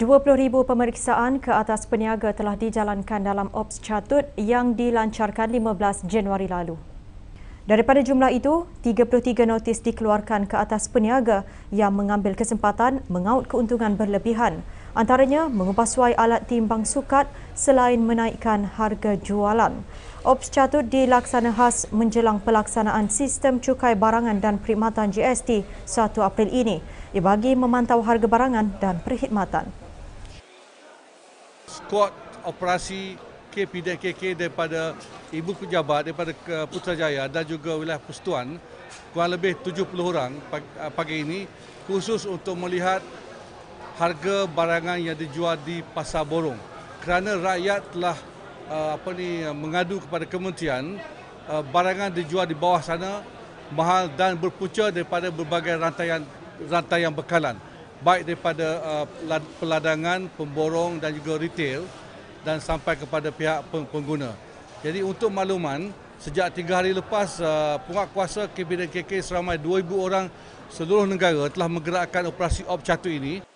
20,000 pemeriksaan ke atas peniaga telah dijalankan dalam Ops Catut yang dilancarkan 15 Januari lalu. Daripada jumlah itu, 33 notis dikeluarkan ke atas peniaga yang mengambil kesempatan mengaut keuntungan berlebihan. Antaranya mengubah suai alat timbang sukat selain menaikkan harga jualan. Ops Catut dilaksana khas menjelang pelaksanaan sistem cukai barangan dan perkhidmatan GST 1 April ini bagi memantau harga barangan dan perkhidmatan. Skuad operasi KP dan KK daripada Ibu Pejabat daripada Putrajaya dan juga wilayah Persekutuan kurang lebih 70 orang pagi ini khusus untuk melihat harga barangan yang dijual di Pasar Borong kerana rakyat telah mengadu kepada kementerian barangan dijual di bawah sana mahal dan berpunca daripada berbagai rantaian bekalan baik daripada peladangan, pemborong dan juga retail dan sampai kepada pihak pengguna. Jadi untuk makluman, sejak 3 hari lepas, penguatkuasa KP dan KK seramai 2,000 orang seluruh negara telah menggerakkan operasi Ops Catut ini.